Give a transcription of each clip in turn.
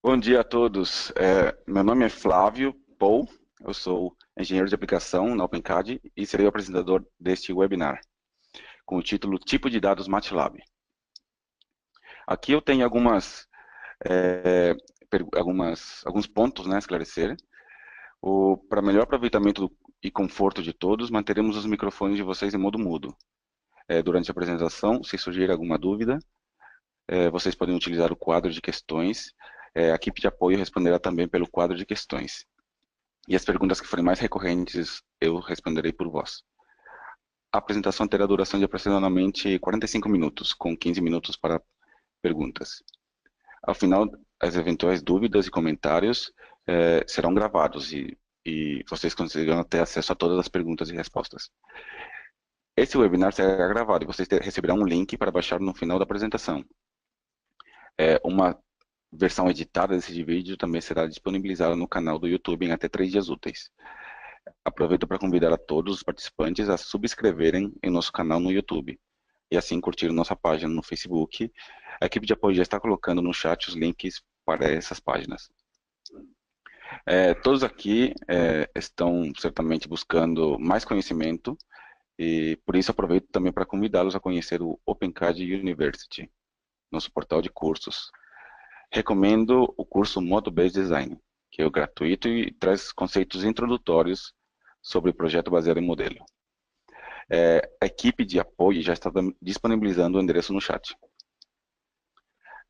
Bom dia a todos. Meu nome é Flávio Pou, eu sou engenheiro de aplicação na OpenCAD e serei o apresentador deste webinar, com o título Tipo de Dados MATLAB. Aqui eu tenho alguns pontos, né, a esclarecer. Para melhor aproveitamento e conforto de todos, manteremos os microfones de vocês em modo mudo. Durante a apresentação, se surgir alguma dúvida, vocês podem utilizar o quadro de questões. A equipe de apoio responderá também pelo quadro de questões. E as perguntas que forem mais recorrentes, eu responderei por vós. A apresentação terá duração de aproximadamente 45 minutos, com 15 minutos para perguntas. Ao final, as eventuais dúvidas e comentários serão gravados e vocês conseguirão ter acesso a todas as perguntas e respostas. Esse webinar será gravado e vocês receberão um link para baixar no final da apresentação. Uma versão editada desse vídeo também será disponibilizada no canal do YouTube em até 3 dias úteis. Aproveito para convidar a todos os participantes a subscreverem em nosso canal no YouTube e assim curtir nossa página no Facebook. A equipe de apoio já está colocando no chat os links para essas páginas. Todos aqui estão certamente buscando mais conhecimento e por isso aproveito também para convidá-los a conhecer o OpenCAD University, nosso portal de cursos. Recomendo o curso Model-Based Design, que é gratuito e traz conceitos introdutórios sobre o projeto baseado em modelo. A equipe de apoio já está disponibilizando o endereço no chat.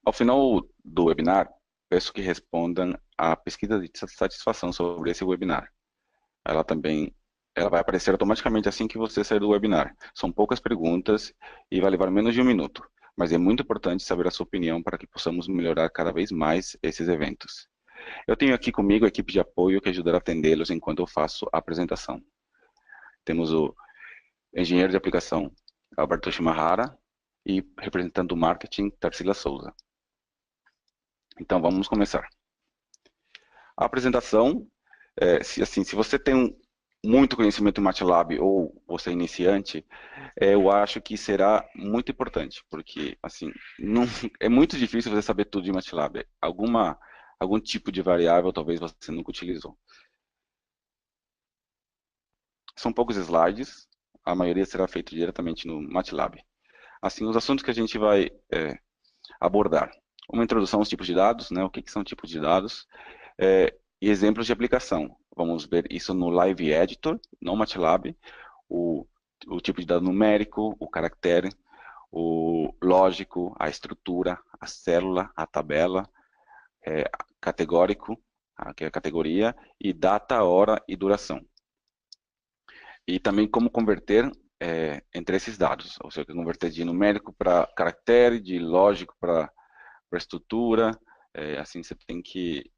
Ao final do webinar, peço que respondam a pesquisa de satisfação sobre esse webinar. Ela vai aparecer automaticamente assim que você sair do webinar. São poucas perguntas e vai levar menos de 1 minuto, mas é muito importante saber a sua opinião para que possamos melhorar cada vez mais esses eventos. Eu tenho aqui comigo a equipe de apoio que ajudará a atendê-los enquanto eu faço a apresentação. Temos o engenheiro de aplicação, Alberto Shimahara, e representante do marketing, Tarsila Souza. Então, vamos começar. A apresentação, se você tem muito conhecimento em MATLAB ou você é iniciante, eu acho que será muito importante, porque assim, é muito difícil você saber tudo de MATLAB. Algum tipo de variável talvez você nunca utilizou. São poucos slides, a maioria será feita diretamente no MATLAB. Assim, os assuntos que a gente vai abordar. Uma introdução aos tipos de dados, né, o que são tipos de dados, e exemplos de aplicação. Vamos ver isso no Live Editor, no MATLAB, o tipo de dado numérico, o caractere, o lógico, a estrutura, a célula, a tabela, categórico, que é a categoria, e data, hora e duração. E também como converter entre esses dados, ou seja, converter de numérico para caractere, de lógico para estrutura, assim você tem que,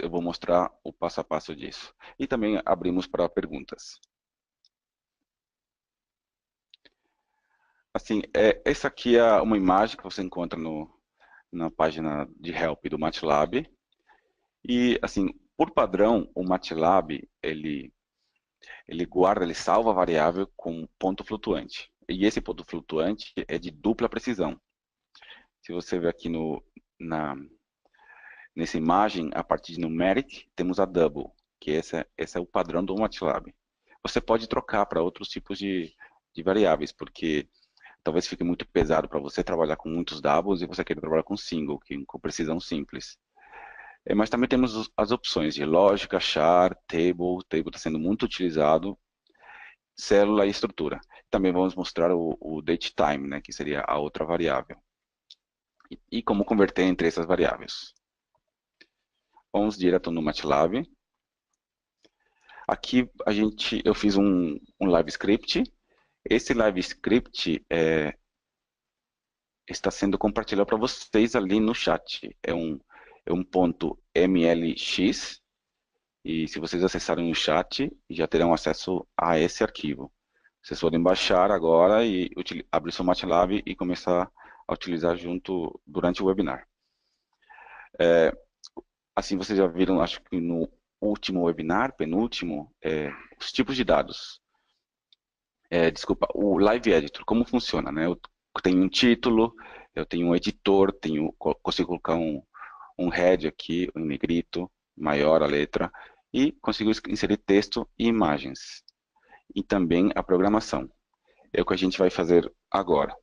eu vou mostrar o passo a passo disso. E também abrimos para perguntas. Assim, essa aqui é uma imagem que você encontra na página de help do MATLAB. E, assim, por padrão, o MATLAB, ele salva a variável com ponto flutuante. E esse ponto flutuante é de dupla precisão. Se você ver aqui nessa imagem, a partir de numeric, temos a double, que esse é o padrão do MATLAB. Você pode trocar para outros tipos de variáveis, porque talvez fique muito pesado para você trabalhar com muitos doubles e você queira trabalhar com single, com precisão simples. Mas também temos as opções de lógica, char, table está sendo muito utilizado, célula e estrutura. Também vamos mostrar o datetime, né, que seria a outra variável. E como converter entre essas variáveis. Vamos direto no MATLAB. Aqui eu fiz um live script. Esse live script está sendo compartilhado para vocês ali no chat. É um ponto .mlx. E se vocês acessarem o chat, já terão acesso a esse arquivo. Vocês podem baixar agora e abrir seu MATLAB e começar a utilizar durante o webinar. Assim, vocês já viram, acho que no último webinar, penúltimo, os tipos de dados. Desculpa, o Live Editor, como funciona, né? Eu tenho um título, eu tenho um editor, consigo colocar um um head aqui, em negrito, maior a letra, e consigo inserir texto e imagens. E também a programação. É o que a gente vai fazer agora.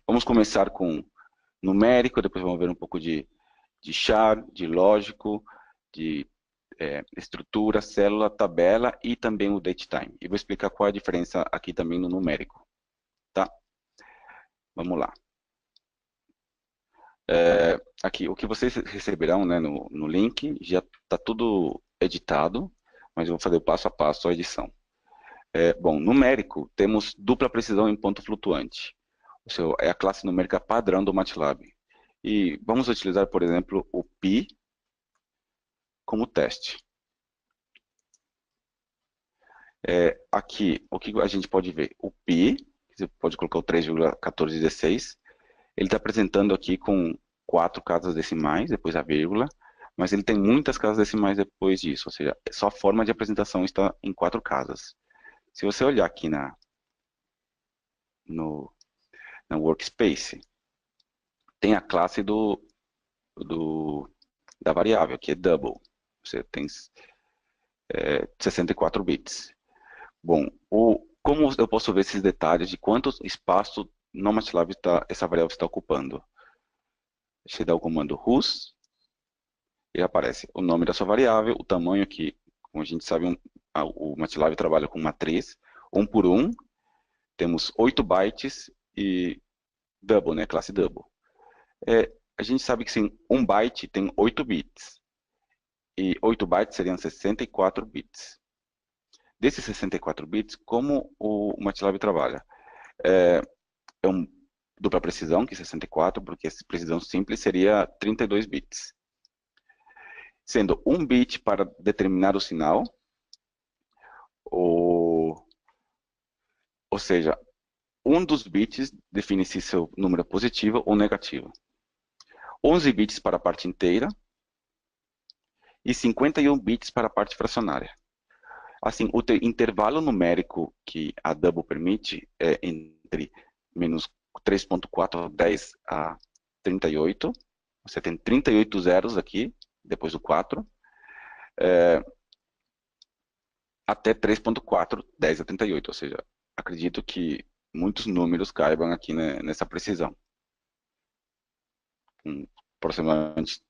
Vamos começar com numérico, depois vamos ver um pouco de char, de lógico, de estrutura, célula, tabela e também o datetime. E vou explicar qual é a diferença aqui também no numérico. Tá? Vamos lá. Aqui, o que vocês receberão, né, no link, já está tudo editado, mas eu vou fazer o passo a passo a edição. Bom, numérico, temos dupla precisão em ponto flutuante. O seu, é a classe numérica padrão do MATLAB. E vamos utilizar, por exemplo, o pi como teste. Aqui, o que a gente pode ver? O pi, você pode colocar o 3,1416, ele está apresentando aqui com 4 casas decimais, depois a vírgula, mas ele tem muitas casas decimais depois disso, ou seja, só a forma de apresentação está em 4 casas. Se você olhar aqui na workspace, tem a classe da variável, que é double. Você tem 64 bits. Bom, como eu posso ver esses detalhes de quanto espaço no MATLAB essa variável está ocupando? Você dá o comando RUS e aparece o nome da sua variável, o tamanho que, como a gente sabe, o MATLAB trabalha com matriz, 1 por 1, temos 8 bytes e double, né, classe double. A gente sabe que sim, 1 byte tem 8 bits, e 8 bytes seriam 64 bits. Desses 64 bits, como o MATLAB trabalha? É dupla precisão, que é 64, porque essa precisão simples seria 32 bits. Sendo 1 bit para determinar o sinal, ou seja, um dos bits define se seu número é positivo ou negativo. 11 bits para a parte inteira e 51 bits para a parte fracionária. Assim, o intervalo numérico que a double permite é entre menos 3.410 a 38. Você tem 38 zeros aqui, depois do 4. Até 3.410 a 38. Ou seja, acredito que muitos números caibam aqui nessa precisão. Com aproximadamente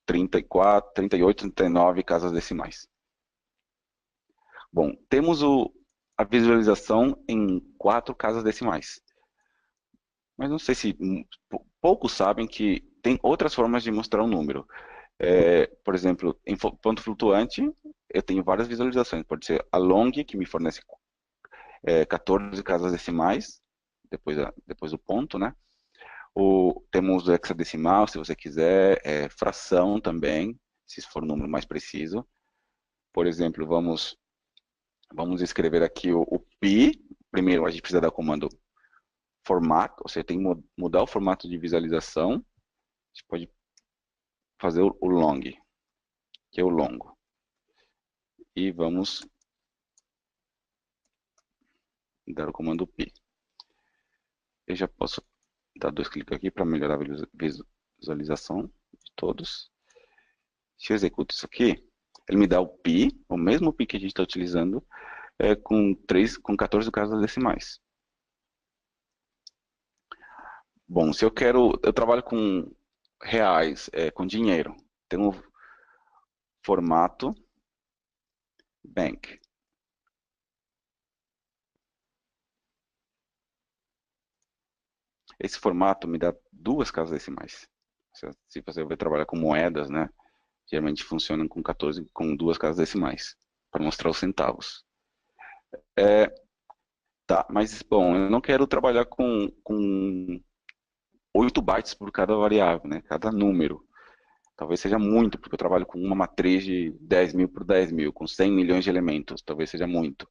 34, 38, 39 casas decimais. Bom, temos a visualização em 4 casas decimais. Mas não sei se poucos sabem que tem outras formas de mostrar um número. Por exemplo, em ponto flutuante, eu tenho várias visualizações. Pode ser a long, que me fornece 14 casas decimais, depois do ponto, né? Temos o hexadecimal, se você quiser, fração também, se for um número mais preciso. Por exemplo, vamos escrever aqui o pi. Primeiro, a gente precisa dar o comando format, ou seja, tem que mudar o formato de visualização. A gente pode fazer o long, que é o longo. E vamos dar o comando pi. Eu já posso dar 2 cliques aqui para melhorar a visualização de todos. Se eu executo isso aqui, ele me dá o pi, o mesmo pi que a gente está utilizando, com 14 casas decimais. Bom, se eu trabalho com reais, com dinheiro, tem um formato bank. Esse formato me dá 2 casas decimais. Se você vai trabalhar com moedas, né, geralmente funcionam com 2 casas decimais, para mostrar os centavos. Tá, mas bom, eu não quero trabalhar com 8 bytes por cada variável, né, cada número. Talvez seja muito, porque eu trabalho com uma matriz de 10.000 por 10.000, com 100 milhões de elementos, talvez seja muito.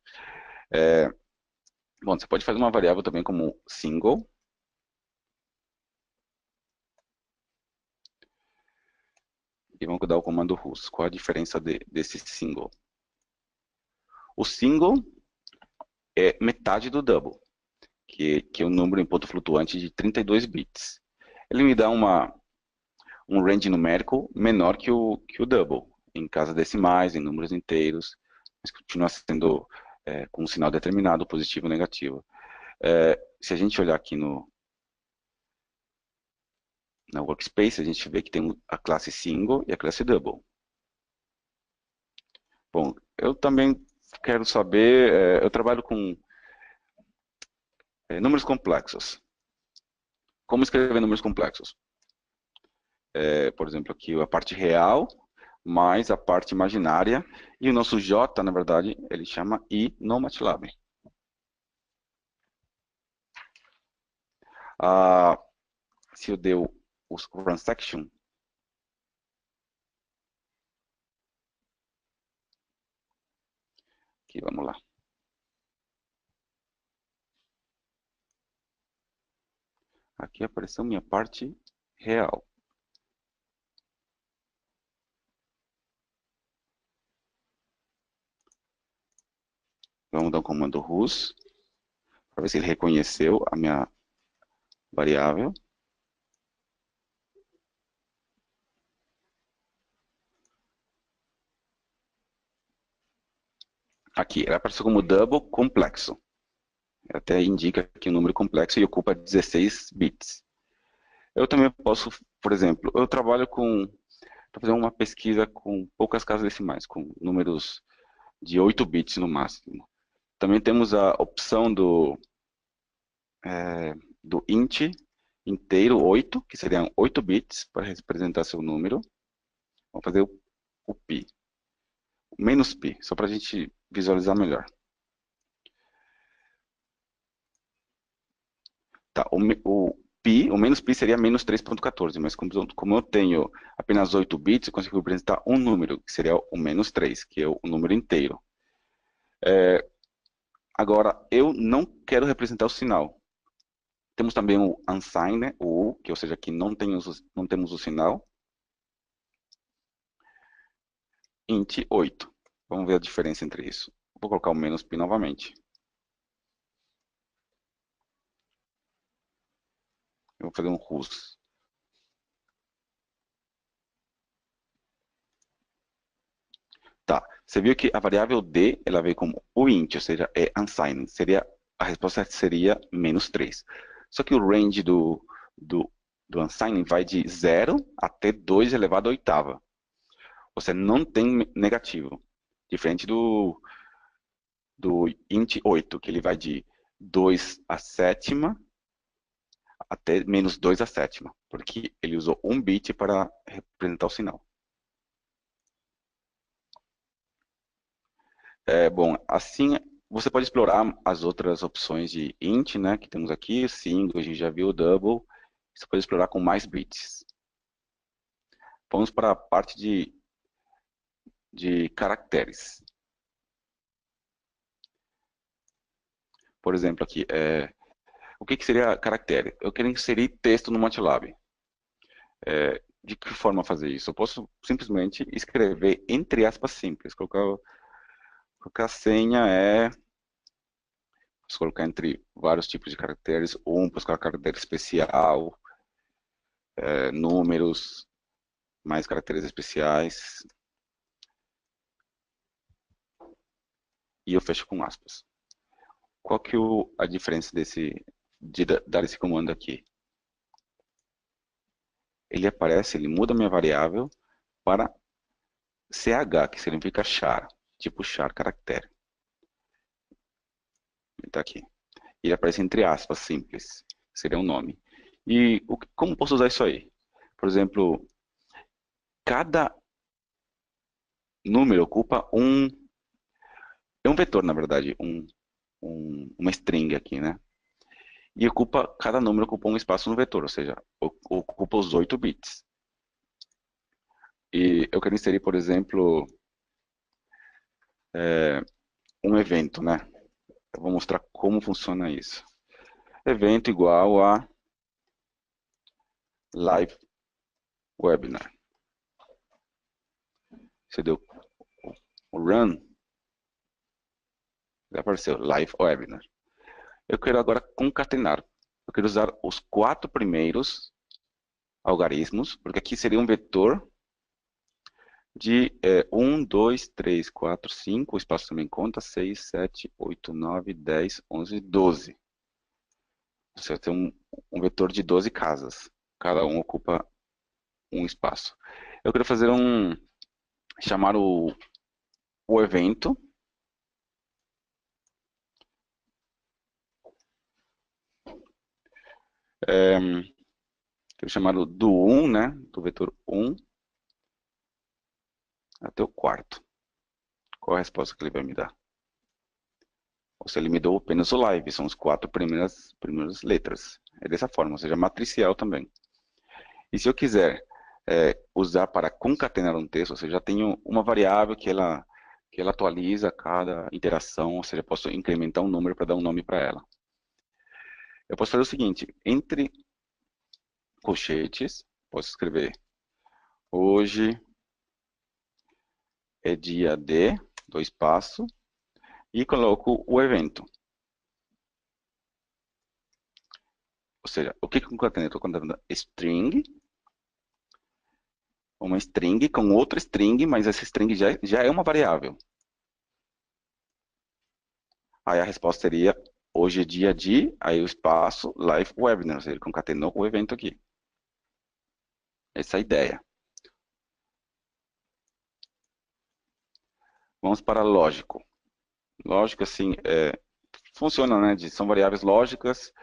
Bom, você pode fazer uma variável também como single. E vamos dar o comando RUS. Qual a diferença desse single? O single é metade do double, que é um número em ponto flutuante de 32 bits. Ele me dá um range numérico menor que o double, em casas decimais, em números inteiros, mas continua sendo com um sinal determinado, positivo ou negativo. Se a gente olhar aqui na workspace, a gente vê que tem a classe single e a classe double. Bom, eu também quero saber, eu trabalho com números complexos. Como escrever números complexos? Por exemplo, aqui a parte real mais a parte imaginária, e o nosso J, na verdade, ele chama I no MATLAB. Se eu der o run section, aqui, vamos lá. Aqui apareceu minha parte real. Vamos dar um comando RUS, para ver se ele reconheceu a minha variável. Aqui, ela apareceu como double complexo. Até indica aqui o número complexo e ocupa 16 bits. Eu também posso, por exemplo, eu trabalho para fazer uma pesquisa com poucas casas decimais, com números de 8 bits no máximo. Também temos a opção do int inteiro 8, que seriam 8 bits para representar seu número. Vamos fazer o pi. Menos pi, só para a gente visualizar melhor. Tá, o pi, o menos pi seria menos 3.14, mas como eu tenho apenas 8 bits, eu consigo representar um número, que seria o menos 3, que é o número inteiro. Agora, eu não quero representar o sinal. Temos também o unsigned, né, o U, que ou seja, aqui não temos o sinal. Int 8. Vamos ver a diferença entre isso. Vou colocar o menos pi novamente. Eu vou fazer um RUS. Tá, você viu que a variável D, ela veio como o int, ou seja, é unsigned. A resposta seria menos 3. Só que o range do unsigned vai de 0 até 2 elevado à oitava. Você não tem negativo. Diferente do int 8, que ele vai de 2 à sétima até menos 2 à sétima, porque ele usou um bit para representar o sinal. Bom, assim você pode explorar as outras opções de int, né, que temos aqui, single, a gente já viu, double, você pode explorar com mais bits. Vamos para a parte de caracteres. Por exemplo, aqui, o que seria caractere? Eu quero inserir texto no MATLAB. De que forma fazer isso? Eu posso simplesmente escrever entre aspas simples, colocar a senha posso colocar entre vários tipos de caracteres, posso colocar caractere especial, números, mais caracteres especiais, e eu fecho com aspas. Qual que é a diferença de dar esse comando aqui? Ele muda a minha variável para ch, que significa char, tipo char caractere. Ele está aqui. Ele aparece entre aspas, simples, seria um nome. E como posso usar isso aí? Por exemplo, cada número ocupa é um vetor, na verdade, uma string aqui, né? E cada número ocupa um espaço no vetor, ou seja, ocupa os 8 bits. E eu quero inserir, por exemplo, um evento, né? Eu vou mostrar como funciona isso. Evento igual a live webinar. Você deu o run, já apareceu live webinar. Eu quero agora concatenar. Eu quero usar os 4 primeiros algarismos, porque aqui seria um vetor de 1, 2, 3, 4, 5, o espaço também conta, 6, 7, 8, 9, 10, 11, 12. Você tem um vetor de 12 casas, cada um ocupa um espaço. Eu quero fazer chamar o evento, quero chamar do 1, né, do vetor 1 até o quarto. Qual a resposta que ele vai me dar? Ou se ele me deu apenas o live, são as 4 primeiras letras. É dessa forma, ou seja, matricial também. E se eu quiser usar para concatenar um texto, ou seja, já tenho uma variável que ela atualiza cada interação, ou seja, posso incrementar um número para dar um nome para ela. Eu posso fazer o seguinte, entre colchetes, posso escrever hoje é dia de, dois passos, e coloco o evento. Ou seja, o que eu concatenei? Estou concatenando string, uma string com outra string, mas essa string já é uma variável. Aí a resposta seria, hoje é dia de, aí o espaço, live webinar, ou seja, ele concatenou o evento aqui. Essa é a ideia. Vamos para lógico. Lógico, assim, funciona, né? São variáveis lógicas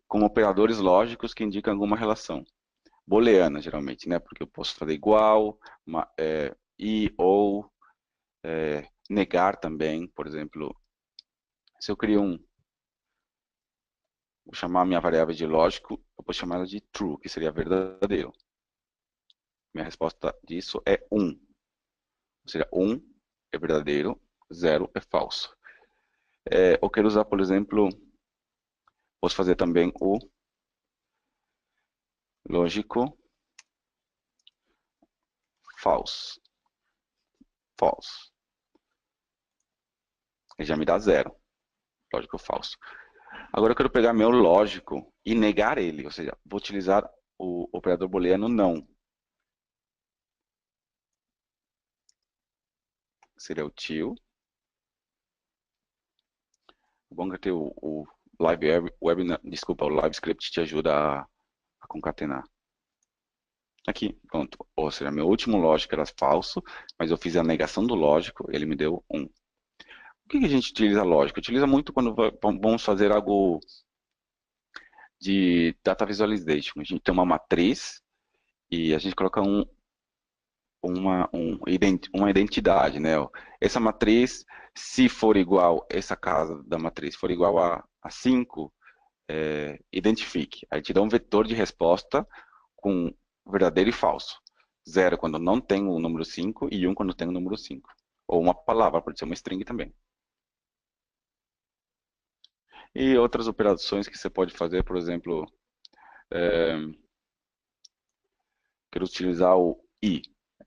com operadores lógicos que indicam alguma relação. Booleana, geralmente, né? Porque eu posso fazer igual, e, ou, negar também, por exemplo. Se eu crio vou chamar a minha variável de lógico, eu posso chamar ela de true, que seria verdadeiro. Minha resposta disso é 1. Ou seja, 1 é verdadeiro, 0 é falso. Eu quero usar, por exemplo, posso fazer também o lógico false. False. Ele já me dá 0. Lógico falso. Agora eu quero pegar meu lógico e negar ele. Ou seja, vou utilizar o operador booleano não. Seria o till. Bom que ter o desculpa, o live script te ajuda a concatenar. Aqui, pronto. Ou seja, meu último lógico era falso, mas eu fiz a negação do lógico, ele me deu 1. O que a gente utiliza lógico? Utiliza muito quando vamos fazer algo de data visualization. A gente tem uma matriz e a gente coloca uma identidade, né? Essa matriz, se for igual, essa casa da matriz for igual a 5, identifique. Aí te dá um vetor de resposta com verdadeiro e falso. 0 quando não tem o número 5 e 1 quando tem o número 5. Ou uma palavra, pode ser uma string também. E outras operações que você pode fazer, por exemplo, quero utilizar o i.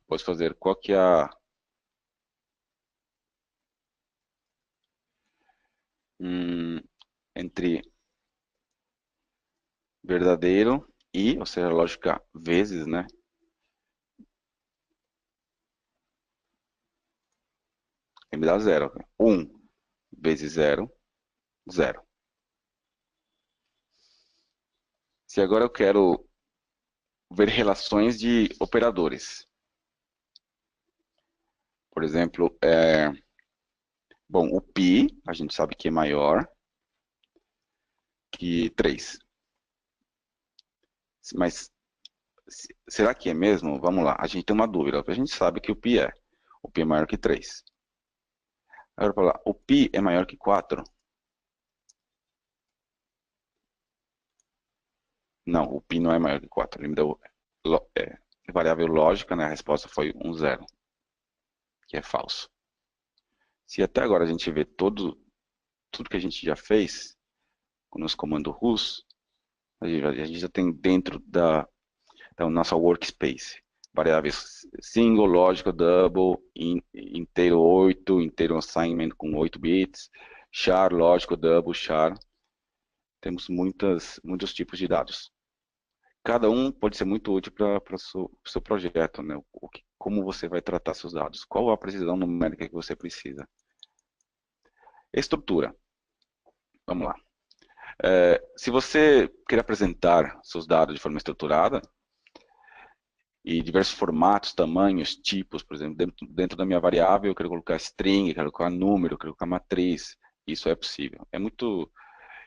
Posso fazer qual que é entre verdadeiro e, ou seja, lógica vezes, né? Ele me dá 0. 1 vezes 0, 0. Se agora eu quero ver relações de operadores. Por exemplo, bom, o π, a gente sabe que é maior que 3. Mas será que é mesmo? Vamos lá, a gente tem uma dúvida. A gente sabe que o π é. O π é maior que 3. Agora, para lá, o π é maior que 4? Não, o π não é maior que 4. Ele me deu variável lógica, né? A resposta foi 1, 0, que é falso. Se até agora a gente vê tudo que a gente já fez com os comandos RUS, a gente já tem dentro da nossa workspace variáveis single, lógico, double, inteiro 8, inteiro assignment com 8 bits, char, lógico, double, char. Temos muitos tipos de dados. cada um pode ser muito útil para o seu projeto, né? Como você vai tratar seus dados, qual a precisão numérica que você precisa. Estrutura. Vamos lá. Se você quer apresentar seus dados de forma estruturada, e diversos formatos, tamanhos, tipos, por exemplo, dentro da minha variável eu quero colocar string, quero colocar número, quero colocar matriz, isso é possível. É muito...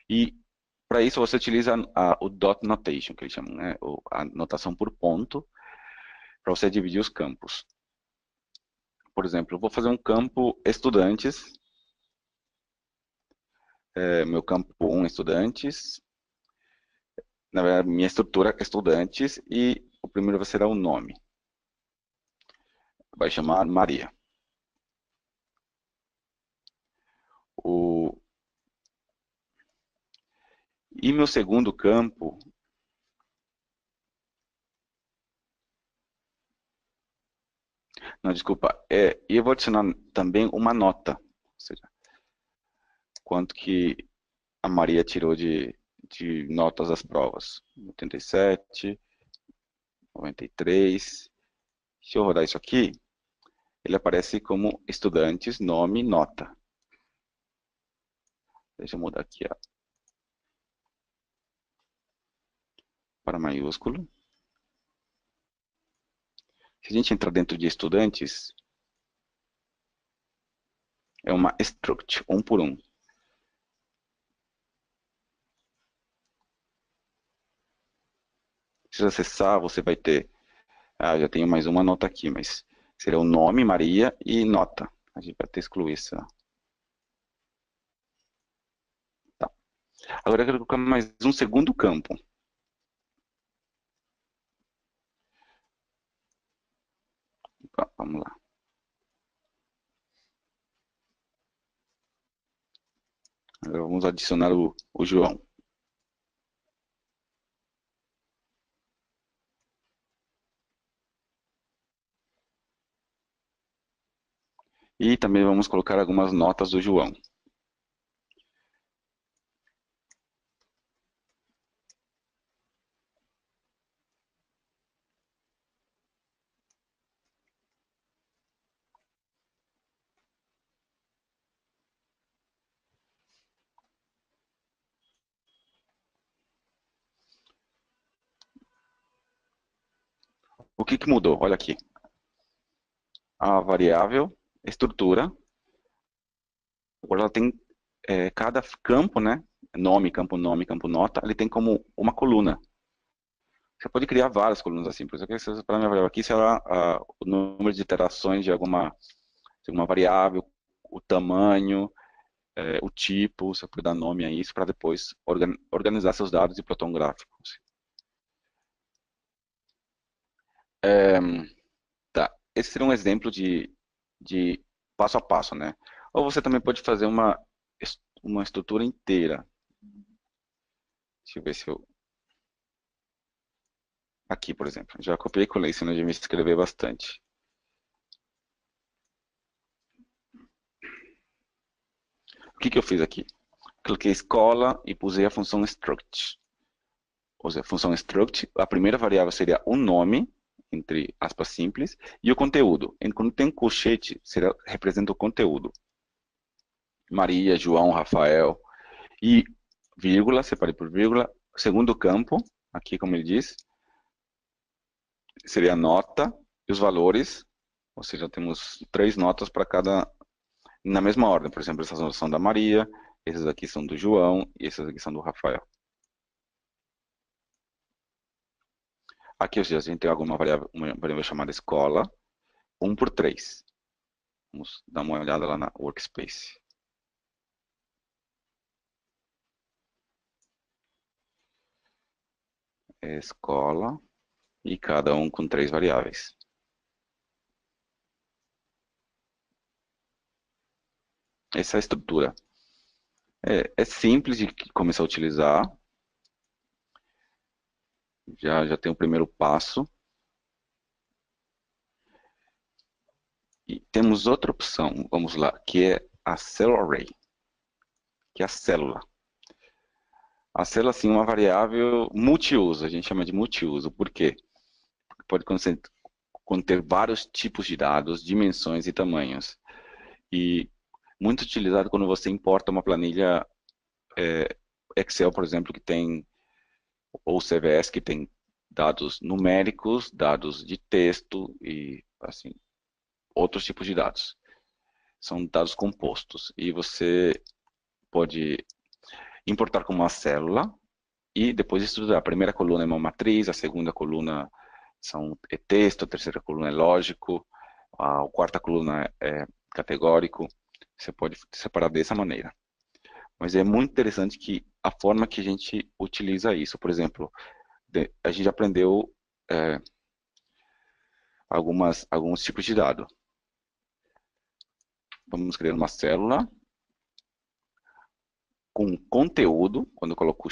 E para isso você utiliza o dot notation, que eles chamam, né? A notação por ponto, para você dividir os campos. Por exemplo, eu vou fazer um campo estudantes, meu campo 1 estudantes, na verdade minha estrutura é estudantes, e o primeiro vai ser o nome. Vai chamar Maria. E meu segundo campo, não, desculpa, e eu vou adicionar também uma nota, ou seja, quanto que a Maria tirou de notas das provas. 87, 93. Se eu rodar isso aqui, ele aparece como estudantes, nome, nota. Deixa eu mudar aqui, ó, para maiúsculo. Se a gente entrar dentro de estudantes, é uma struct, um por um. Se você acessar, você vai ter... já tenho mais uma nota aqui, mas seria o nome, Maria e nota. A gente vai ter que excluir essa. Tá. Agora eu quero colocar mais um segundo campo. Vamos lá. Agora vamos adicionar o João. E também vamos colocar algumas notas do João. O que mudou? Olha aqui. A variável, estrutura, agora ela tem cada campo, né? Nome, campo nota, ele tem como uma coluna. Você pode criar várias colunas assim. Por exemplo, para a minha variável aqui será o número de iterações de alguma variável, o tamanho, o tipo, você pode dar nome a isso para depois organizar seus dados e plotar um gráfico. É, tá. Esse seria um exemplo de passo a passo, né? Ou você também pode fazer uma estrutura inteira. Deixa eu ver se eu... Aqui, por exemplo. Já copiei e colei, senão eu já me escrever bastante. O que eu fiz aqui? Cliquei escola e pusei a função struct. Ou seja, a função struct, a primeira variável seria o nome, entre aspas simples, e o conteúdo. E quando tem colchete, representa o conteúdo. Maria, João, Rafael. E vírgula, separei por vírgula. Segundo campo, aqui como ele diz, seria a nota e os valores. Ou seja, temos 3 notas para cada, na mesma ordem. Por exemplo, essas são da Maria, esses aqui são do João e esses aqui são do Rafael. Aqui, ou seja, a gente tem uma variável chamada escola, 1 por 3. Vamos dar uma olhada lá na workspace. Escola, e cada um com 3 variáveis. Essa é a estrutura. É simples de começar a utilizar. Já tem o primeiro passo. E temos outra opção, vamos lá, que é a Cell Array, que é a célula. A célula, sim, é uma variável multiuso, a gente chama de multiuso. Por quê? Porque pode conter vários tipos de dados, dimensões e tamanhos. E muito utilizado quando você importa uma planilha Excel, por exemplo, que tem, ou CVS, que tem dados numéricos, dados de texto e, assim, outros tipos de dados. São dados compostos. E você pode importar como uma célula e depois estudar. A primeira coluna é uma matriz, a segunda coluna é texto, a terceira coluna é lógico, a quarta coluna é categórico. Você pode separar dessa maneira. Mas é muito interessante que a forma que a gente utiliza isso, por exemplo, a gente aprendeu é, alguns tipos de dado. Vamos criar uma célula com conteúdo, quando eu coloco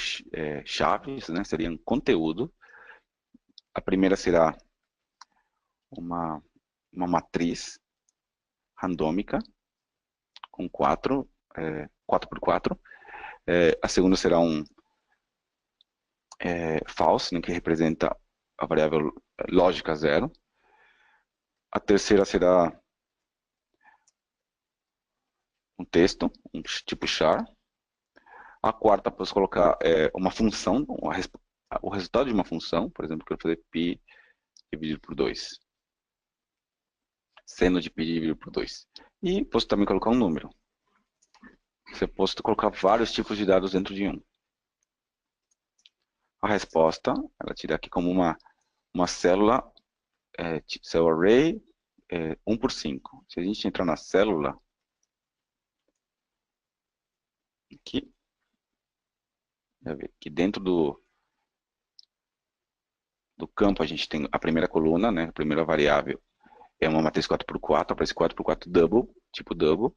chaves, né, seria um conteúdo. A primeira será uma, uma matriz randômica com 4 por 4. A segunda será um false, né, que representa a variável lógica zero. A terceira será um texto, um tipo char. A quarta, posso colocar uma função, o resultado de uma função, por exemplo, eu quero fazer π dividido por 2. Seno de π dividido por 2. E posso também colocar um número. Você pode colocar vários tipos de dados dentro de um. A resposta, ela te dá aqui como uma célula, cell array, 1 por 5. Se a gente entrar na célula, aqui, já vê, que dentro do campo a gente tem a primeira coluna, né, a primeira variável é uma matriz 4 por 4, aparece 4 por 4 double, tipo double.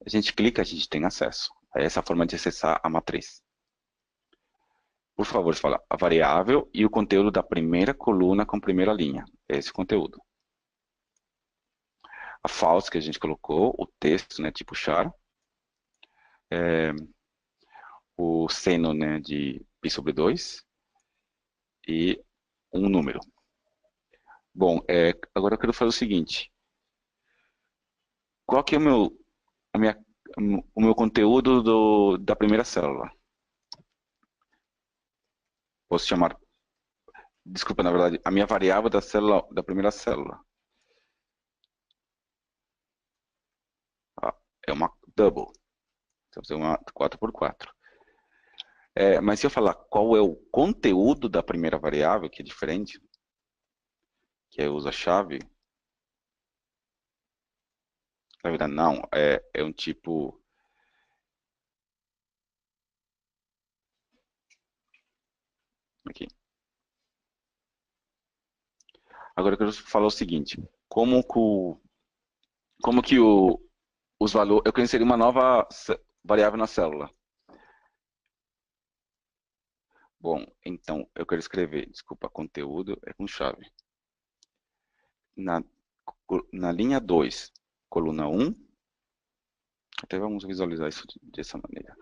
A gente clica, a gente tem acesso. É essa a forma de acessar a matriz. Por favor, você fala a variável e o conteúdo da primeira coluna com primeira linha. É esse conteúdo. A false que a gente colocou, o texto, né, tipo char. O seno, né, de π sobre 2. E um número. Bom, agora eu quero fazer o seguinte. Qual que é a minha, o meu conteúdo da primeira célula? Posso chamar, desculpa, na verdade, a minha variável da primeira célula. É uma double. Então, é uma 4 por 4. Mas se eu falar qual é o conteúdo da primeira variável, que é diferente, que é usa chave, na verdade não, é um tipo... Aqui. Agora eu quero falar o seguinte, como que os valores... Eu quero inserir uma nova variável na célula. Bom, então eu quero escrever, desculpa, conteúdo é com chave. Na, na linha 2, coluna 1, até vamos visualizar isso dessa maneira.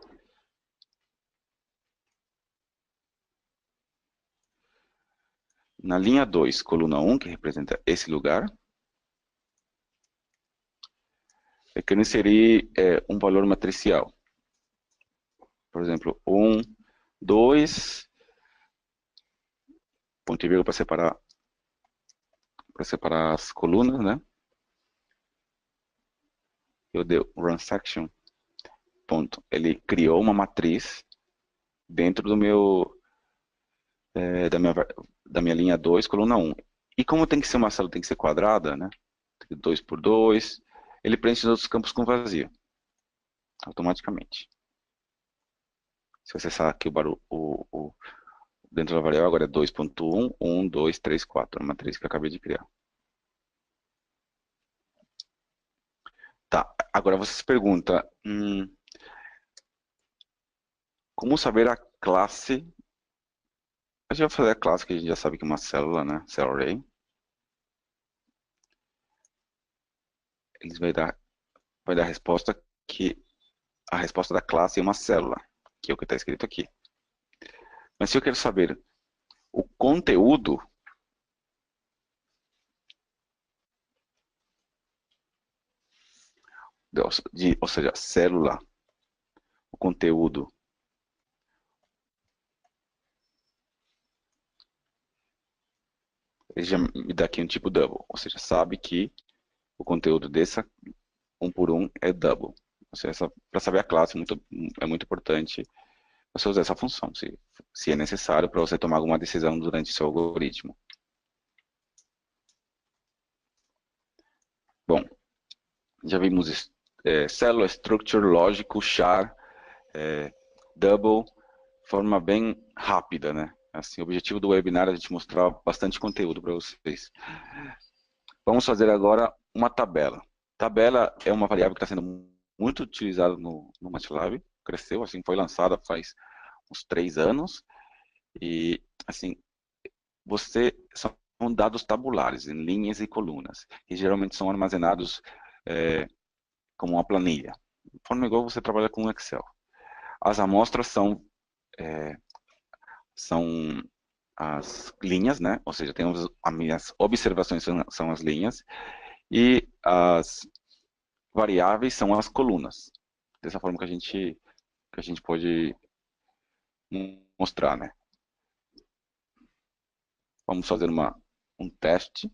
Na linha 2, coluna 1, que representa esse lugar, eu quero inserir um valor matricial. Por exemplo, 1, 2, ponto e vírgula para separar as colunas, né? Eu dei run section, ponto. Ele criou uma matriz dentro da minha linha 2, coluna 1. E como tem que ser uma célula, tem que ser quadrada, né? 2 por 2, ele preenche os outros campos com vazio, automaticamente. Se você acessar aqui dentro da variável, agora é 2.1, 1, 2, 3, 4, a matriz que eu acabei de criar. Tá, agora você se pergunta, como saber a classe? A gente vai fazer a classe que a gente já sabe que é uma célula, né? Cell array. Eles vai dar a resposta que a resposta da classe é uma célula, que é o que está escrito aqui. Mas se eu quero saber o conteúdo, ou seja, célula, o conteúdo, ele já me dá aqui um tipo double, ou seja, sabe que o conteúdo dessa um por um é double. Ou seja, para saber a classe é muito importante você usar essa função, se é necessário para você tomar alguma decisão durante seu algoritmo. Bom, já vimos célula, structure, lógico, char, double, forma bem rápida, né? Assim, o objetivo do webinar é a gente mostrar bastante conteúdo para vocês. Vamos fazer agora uma tabela. Tabela é uma variável que está sendo muito utilizada no MATLAB, cresceu, assim, foi lançada faz uns 3 anos, e, assim, são dados tabulares, em linhas e colunas, que geralmente são armazenados como uma planilha, de forma igual você trabalha com Excel. As amostras são as linhas, né? Ou seja, as minhas observações são as linhas, e as variáveis são as colunas. Dessa forma que a gente pode mostrar, né? Vamos fazer um teste.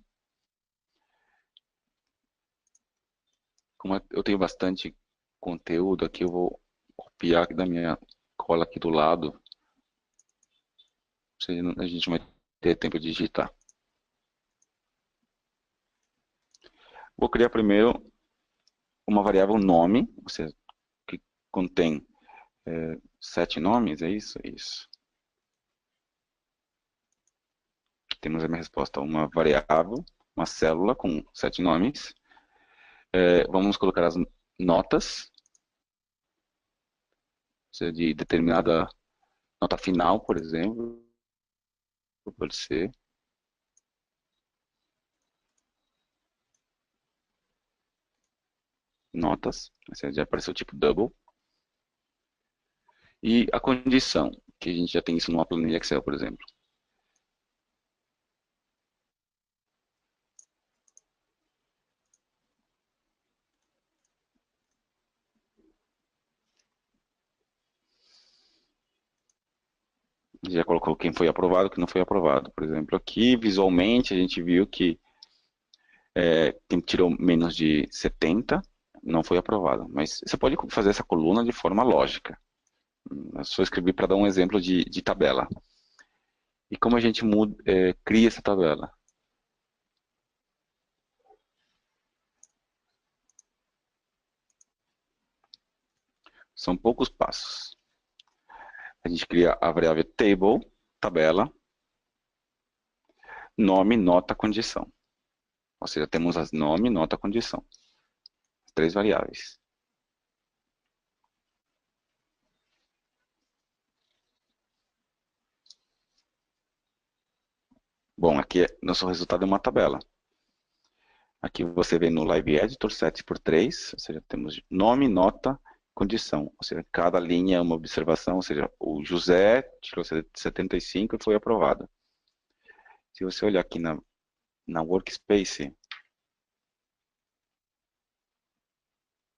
Como eu tenho bastante conteúdo aqui, eu vou copiar aqui da minha cola aqui do lado. Senão a gente não vai ter tempo de digitar. Vou criar primeiro uma variável nome, ou seja, que contém 7 nomes, é isso? É isso. Temos a minha resposta, uma variável, uma célula com 7 nomes. Vamos colocar as notas, ou seja, de determinada nota final, por exemplo, pode ser. Notas, ou seja, já apareceu o tipo double. E a condição, que a gente já tem isso numa planilha Excel, por exemplo. Já colocou quem foi aprovado, quem não foi aprovado. Por exemplo, aqui visualmente a gente viu que quem tirou menos de 70 não foi aprovado. Mas você pode fazer essa coluna de forma lógica. Eu só escrevi para dar um exemplo de tabela. E como a gente cria essa tabela? São poucos passos. A gente cria a variável table, tabela, nome, nota, condição. Ou seja, temos as nome, nota, condição. As 3 variáveis. Bom, aqui nosso resultado é uma tabela. Aqui você vê no Live Editor 7 por 3, ou seja, temos nome, nota, condição. Ou seja, cada linha é uma observação, ou seja, o José tirou 75 e foi aprovado. Se você olhar aqui na Workspace,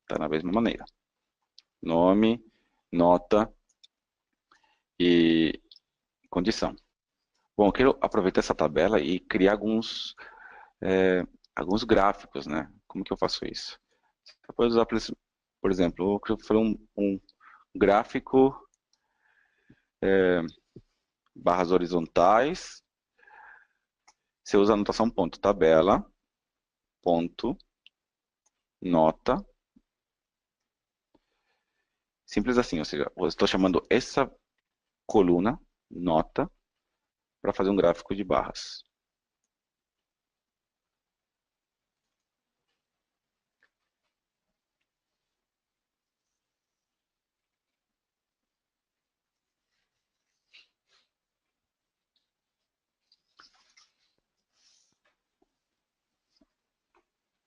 está da mesma maneira. Nome, nota e condição. Bom, eu quero aproveitar essa tabela e criar alguns gráficos, né? Como que eu faço isso? Você pode usar, por exemplo, eu quero fazer um gráfico, barras horizontais. Você usa a anotação ponto tabela, ponto, nota. Simples assim, ou seja, eu estou chamando essa coluna, nota, para fazer um gráfico de barras.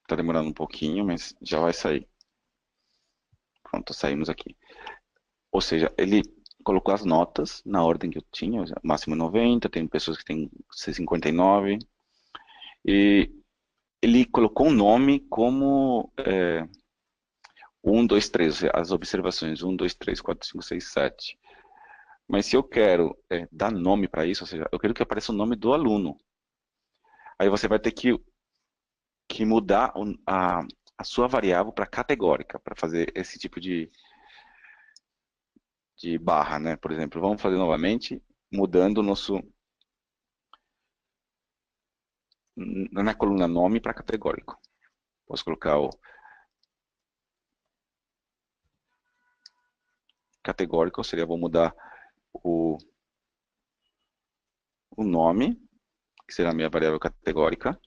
Está demorando um pouquinho, mas já vai sair. Pronto, saímos aqui. Ou seja, ele colocou as notas na ordem que eu tinha, máximo 90, tem pessoas que têm 59, e ele colocou um nome como 1, 2, 3, as observações, 1, 2, 3, 4, 5, 6, 7. Mas se eu quero dar nome para isso, ou seja, eu quero que apareça o nome do aluno, aí você vai ter que mudar a sua variável para categórica, para fazer esse tipo de barra, né? Por exemplo, vamos fazer novamente, mudando o nosso na coluna nome para categórico. Posso colocar o categórico, ou seria, vou mudar o, o nome, que será a minha variável categórica,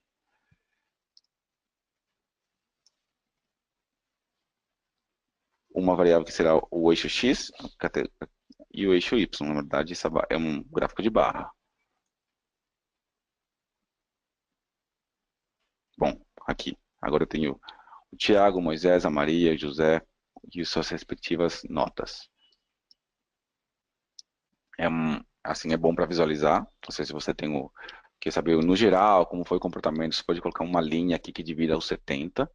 uma variável que será o eixo X e o eixo Y. Na verdade, isso é um gráfico de barra. Bom, aqui. Agora eu tenho o Tiago, o Moisés, a Maria, o José e suas respectivas notas. Assim, é bom para visualizar. Não sei se você quer saber no geral como foi o comportamento. Você pode colocar uma linha aqui que divida os 70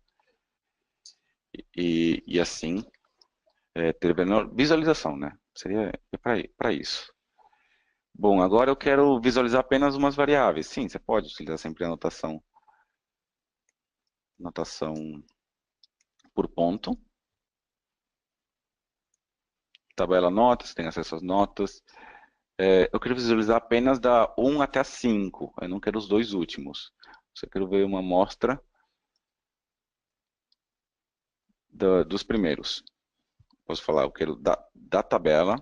e assim ter menor visualização, né? Seria para isso. Bom, agora eu quero visualizar apenas umas variáveis. Sim, você pode utilizar sempre a notação por ponto. Tabela notas, tem acesso às notas. Eu quero visualizar apenas da 1 até a 5. Eu não quero os dois últimos. Eu quero ver uma amostra dos primeiros. Posso falar, eu quero da tabela,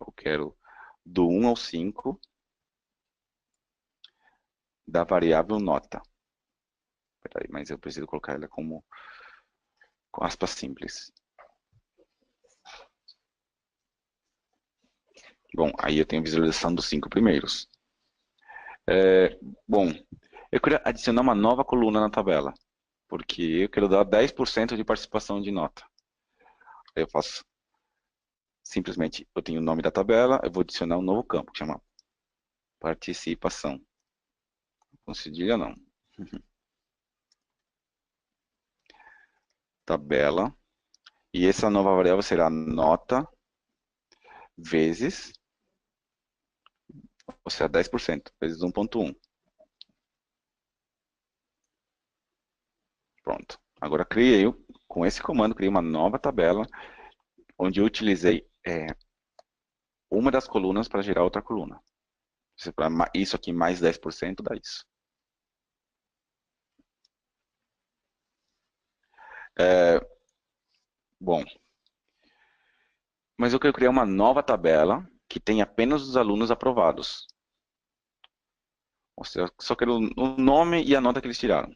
eu quero do 1 ao 5, da variável nota. Peraí, mas eu preciso colocar ela com aspas simples. Bom, aí eu tenho visualização dos 5 primeiros. Bom, eu queria adicionar uma nova coluna na tabela, porque eu quero dar 10% de participação de nota. Eu faço simplesmente, eu tenho o nome da tabela, eu vou adicionar um novo campo, que chama participação. Com cedilha não. Tabela. E essa nova variável será nota vezes, ou seja, 10%, vezes 1,1. Pronto. Agora com esse comando, criei uma nova tabela, onde eu utilizei uma das colunas para gerar outra coluna. Isso aqui mais 10% dá isso. Bom, mas eu quero criar uma nova tabela que tenha apenas os alunos aprovados. Ou seja, só quero o nome e a nota que eles tiraram.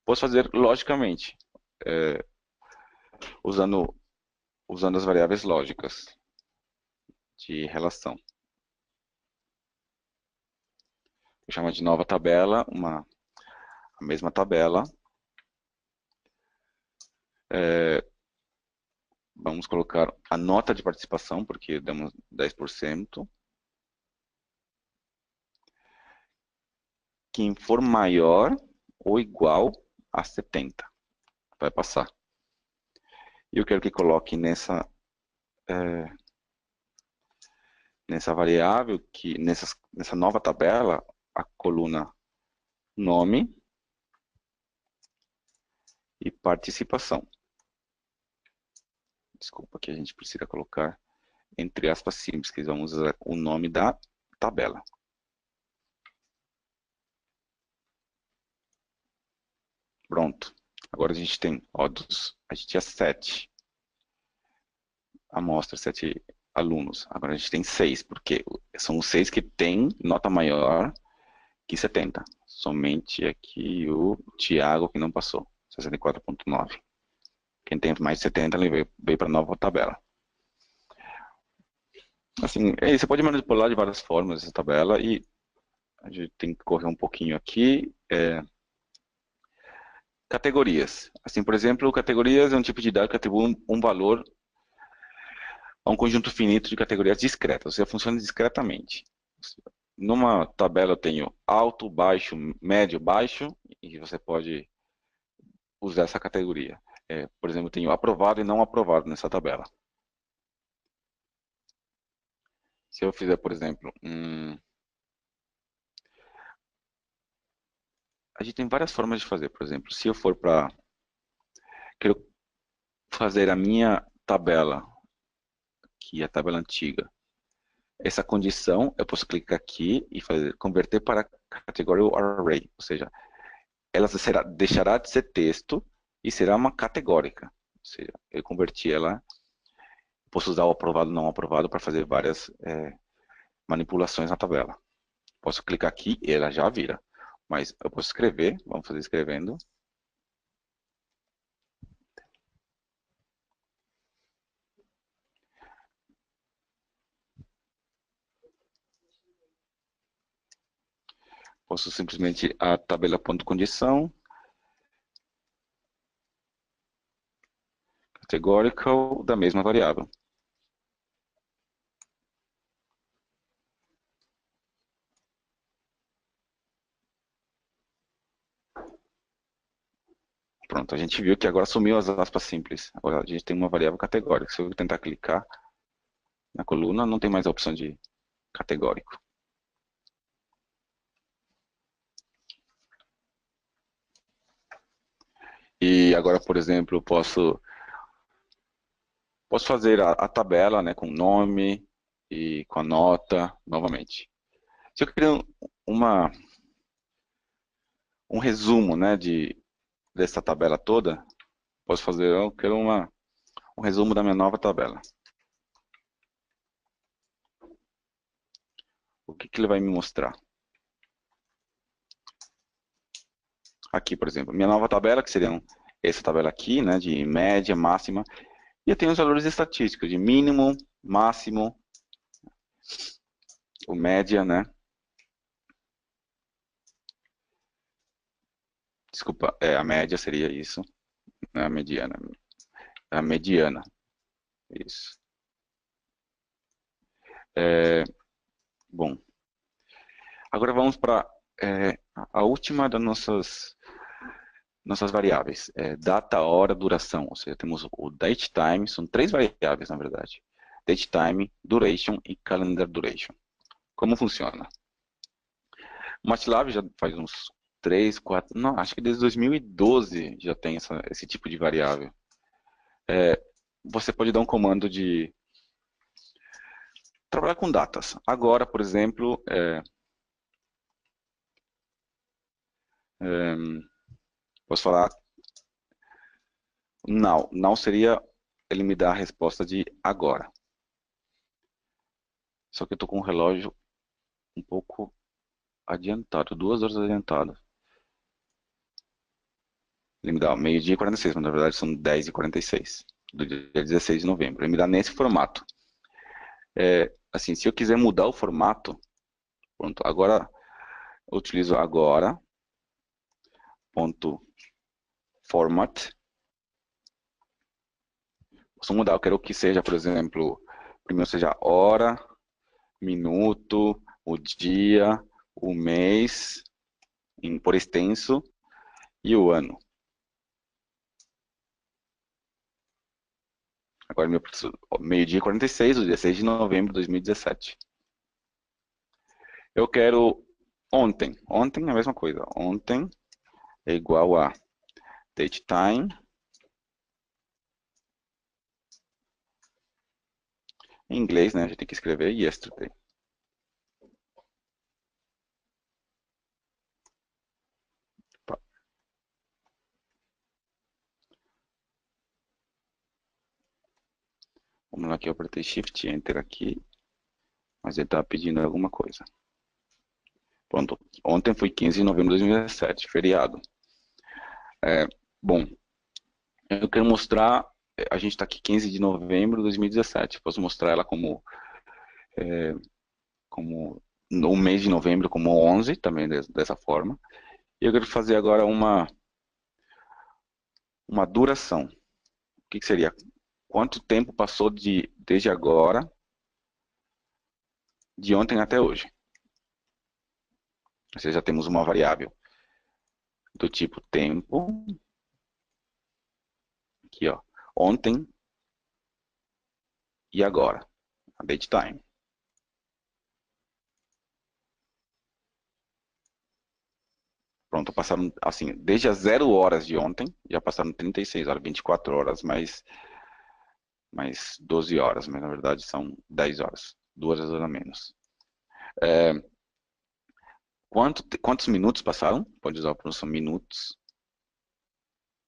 Posso fazer logicamente, usando as variáveis lógicas de relação. Eu chamo de nova tabela, a mesma tabela. Vamos colocar a nota de participação, porque damos 10%. Quem for maior ou igual a 70 vai passar. E eu quero que coloque nessa variável, nessa nova tabela, a coluna nome e participação. Desculpa, que a gente precisa colocar entre aspas simples, que vamos usar o nome da tabela. Pronto. Agora a gente tem, a gente tinha 7 amostras, 7 alunos. Agora a gente tem 6, porque são os 6 que têm nota maior que 70. Somente aqui o Tiago que não passou, 64,9. Quem tem mais de 70, ele veio para a nova tabela. Assim, você pode manipular de várias formas essa tabela e a gente tem que correr um pouquinho aqui. Categorias. Assim, por exemplo, categorias é um tipo de dado que atribui um valor a um conjunto finito de categorias discretas, ou seja, funciona discretamente. Numa tabela eu tenho alto, baixo, médio, baixo, e você pode usar essa categoria. Por exemplo, eu tenho aprovado e não aprovado nessa tabela. Se eu fizer, por exemplo, a gente tem várias formas de fazer. Por exemplo, se eu for para... Quero fazer a minha tabela, que é a tabela antiga. Essa condição, eu posso clicar aqui e fazer, converter para categorical array. Ou seja, ela deixará de ser texto e será uma categórica. Ou seja, eu converti ela, posso usar o aprovado e não aprovado para fazer várias manipulações na tabela. Posso clicar aqui e ela já vira. Mas eu posso escrever, vamos fazer escrevendo. Posso simplesmente a tabela.condição, categorical da mesma variável. Pronto, a gente viu que agora sumiu as aspas simples. Agora a gente tem uma variável categórica. Se eu tentar clicar na coluna, não tem mais a opção de categórico. E agora, por exemplo, posso fazer a tabela, né, com nome e com a nota novamente. Se eu queria um resumo, né, dessa tabela toda, posso fazer, eu quero um resumo da minha nova tabela. O que ele vai me mostrar? Aqui, por exemplo, minha nova tabela, que seria essa tabela aqui, né, de média, máxima, e eu tenho os valores estatísticos de mínimo, máximo, o média, né? Desculpa, a média seria isso, né, a mediana. A mediana, isso. É, bom, agora vamos para a última das nossas variáveis. Data, hora, duração. Ou seja, temos o date time, são três variáveis, na verdade. Date time, duration e calendar duration. Como funciona? O MATLAB já faz uns 3, 4, não, acho que desde 2012 já tem esse tipo de variável. Você pode dar um comando de trabalhar com datas. Agora, por exemplo, posso falar now. Now seria ele me dar a resposta de agora. Só que eu estou com o relógio um pouco adiantado, 2 horas adiantado. Ele me dá meio-dia e 46, mas na verdade são 10h46, do dia 16 de novembro. Ele me dá nesse formato. Assim, se eu quiser mudar o formato, pronto, agora eu utilizo agora, ponto format. Posso mudar, eu quero que seja, por exemplo, primeiro seja hora, minuto, o dia, o mês, por extenso, e o ano. Agora, meio-dia e 46, o dia 6 de novembro de 2017. Eu quero ontem. Ontem é a mesma coisa. Ontem é igual a date time. Em inglês, né? A gente tem que escrever yesterday. Vamos lá que eu apertei Shift Enter aqui, mas ele está pedindo alguma coisa. Pronto. Ontem foi 15 de novembro de 2017, feriado. Bom, eu quero mostrar, a gente está aqui 15 de novembro de 2017. Posso mostrar ela como no mês de novembro como 11, também dessa forma. E eu quero fazer agora uma duração. O que seria? quanto tempo passou desde agora, de ontem até hoje. Ou seja, já temos uma variável do tipo tempo, aqui ó, ontem e agora, a date time. Pronto, passaram, assim, desde as 0 horas de ontem, já passaram 36 horas, 24 horas, mais 12 horas, mas na verdade são 10 horas, 2 horas a menos. É, quantos minutos passaram? Pode usar a pronúncia minutos.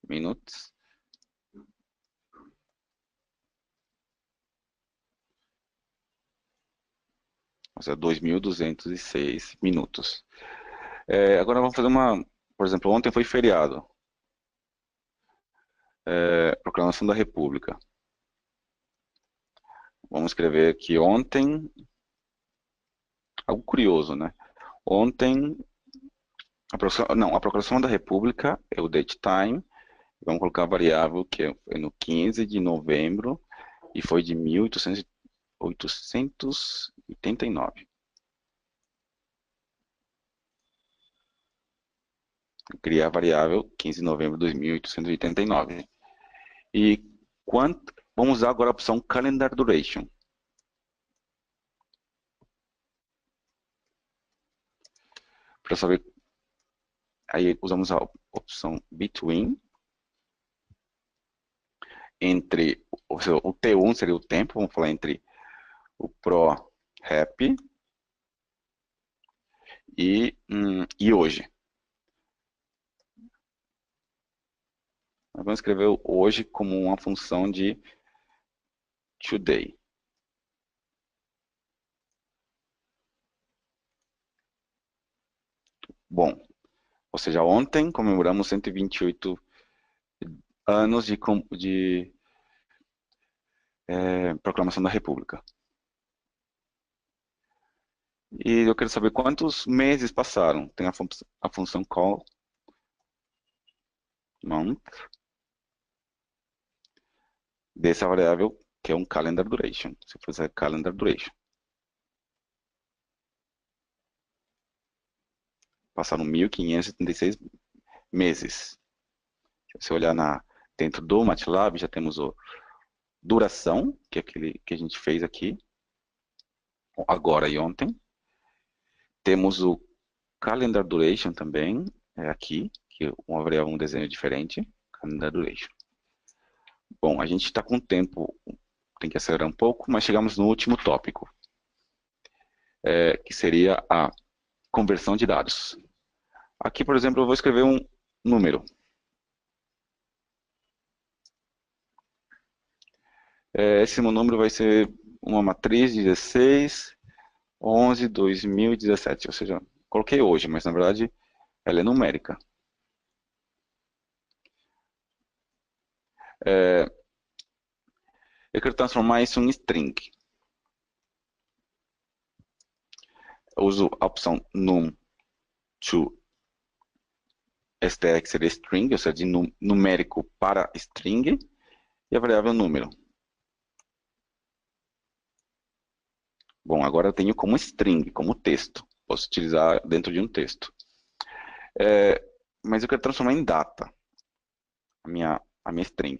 Minutos. Ou seja, 2.206 minutos. Agora vamos fazer uma, por exemplo, ontem foi feriado. Proclamação da República. Vamos escrever aqui ontem, algo curioso, né? Ontem, a Proclamação da República é o date time. Vamos colocar a variável que é no 15 de novembro e foi de 1889. Criar a variável 15 de novembro de 1889. E vamos usar agora a opção Calendar Duration. Para saber, aí usamos a opção Between, entre, ou seja, o T1 seria o tempo, vamos falar entre o Pro-Happy e hoje. Nós vamos escrever hoje como uma função de today. Bom, ou seja, ontem comemoramos 128 anos de proclamação da República. E eu quero saber quantos meses passaram. Tem a função call month dessa variável que é um calendar duration. Se eu fizer calendar duration. Passaram 1.576 meses. Se você olhar dentro do MATLAB, já temos a duração, que é aquele que a gente fez aqui, agora e ontem. Temos o calendar duration também, aqui, que é uma variável, um desenho diferente, calendar duration. Bom, a gente está com o tempo, tem que acelerar um pouco, mas chegamos no último tópico, que seria a conversão de dados. Aqui, por exemplo, eu vou escrever um número. Esse meu número vai ser uma matriz 16, 11, 2017, ou seja, coloquei hoje, mas na verdade ela é numérica. Eu quero transformar isso em string. Eu uso a opção num to str, que seria string, ou seja, de numérico para string, e a variável número. Bom, agora eu tenho como string, como texto. Posso utilizar dentro de um texto. Mas eu quero transformar em data a minha string.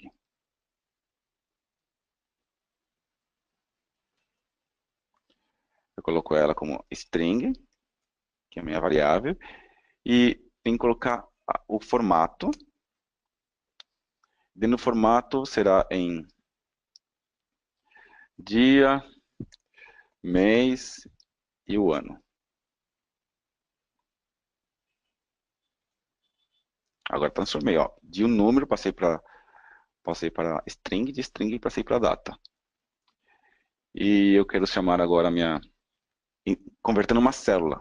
Eu coloco ela como string, que é a minha variável, e tenho que colocar o formato. Dentro do formato será em dia, mês e o ano. Agora transformei, ó, de um número passei para string, de string passei para data. E eu quero chamar agora convertendo uma célula.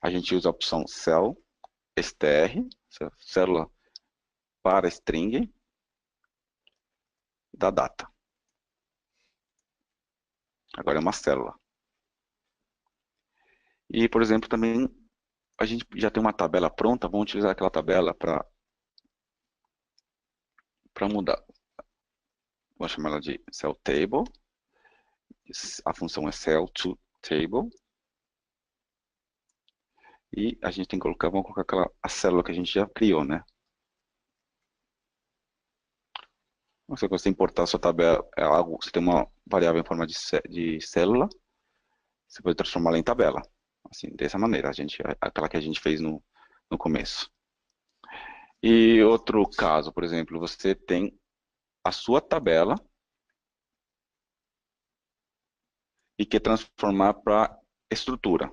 A gente usa a opção cell, str, célula para string da data. Agora é uma célula. E, por exemplo, também a gente já tem uma tabela pronta, vamos utilizar aquela tabela para mudar. Vou chamar ela de cell table. A função é cell to table. E a gente tem que colocar, vamos colocar a célula que a gente já criou, né? Se você importar a sua tabela, você tem uma variável em forma de célula, você pode transformá-la em tabela. Assim, dessa maneira, aquela que a gente fez no começo. E outro caso, por exemplo, você tem a sua tabela e quer transformar para estrutura.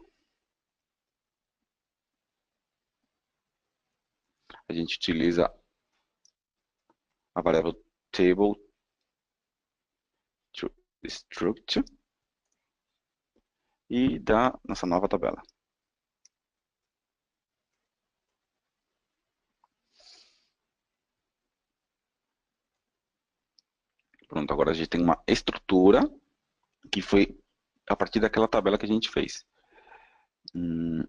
A gente utiliza a variável table to structure e dá nossa nova tabela. Pronto, agora a gente tem uma estrutura que foi a partir daquela tabela que a gente fez.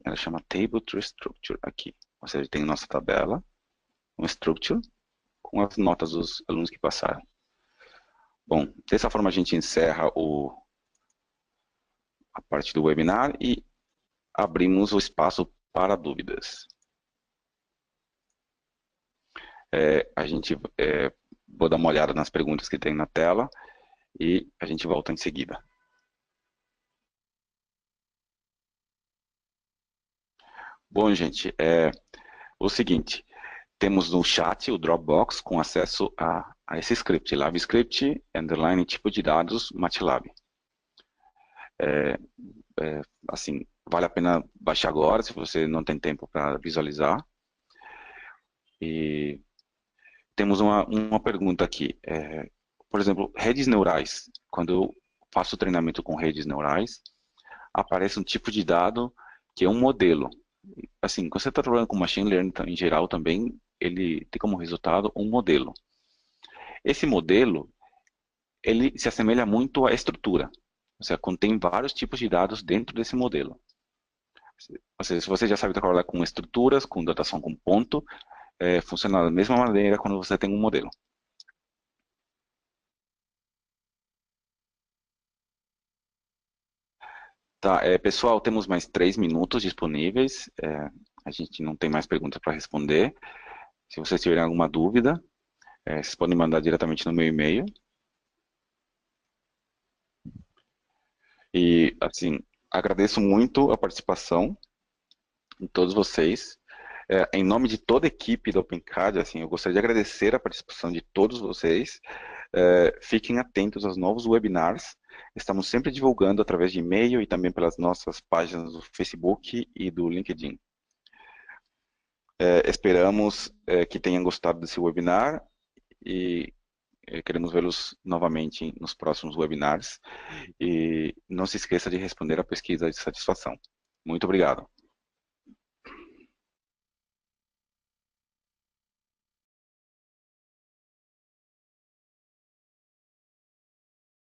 Ela chama Table to Structure aqui. Ou seja, tem nossa tabela, um structure, com as notas dos alunos que passaram. Bom, dessa forma a gente encerra a parte do webinar e abrimos o espaço para dúvidas. Vou dar uma olhada nas perguntas que tem na tela e a gente volta em seguida. Bom, gente, o seguinte, temos no chat o Dropbox com acesso a esse script, LiveScript, underline tipo de dados, MATLAB. Assim, vale a pena baixar agora, se você não tem tempo para visualizar. E temos uma pergunta aqui. Por exemplo, redes neurais. Quando eu faço treinamento com redes neurais, aparece um tipo de dado que é um modelo. Assim, quando você está trabalhando com machine learning em geral também, ele tem como resultado um modelo. Esse modelo, ele se assemelha muito à estrutura. Ou seja, contém vários tipos de dados dentro desse modelo. Ou seja, se você já sabe trabalhar com estruturas, com datação com ponto, funciona da mesma maneira quando você tem um modelo. Tá, pessoal, temos mais 3 minutos disponíveis. A gente não tem mais perguntas para responder. Se vocês tiverem alguma dúvida, vocês podem mandar diretamente no meu e-mail. E, assim, agradeço muito a participação de todos vocês. Em nome de toda a equipe da OpenCAD, assim, eu gostaria de agradecer a participação de todos vocês. Fiquem atentos aos novos webinars. Estamos sempre divulgando através de e-mail e também pelas nossas páginas do Facebook e do LinkedIn. Esperamos que tenham gostado desse webinar e queremos vê-los novamente nos próximos webinars. E não se esqueça de responder a pesquisa de satisfação. Muito obrigado.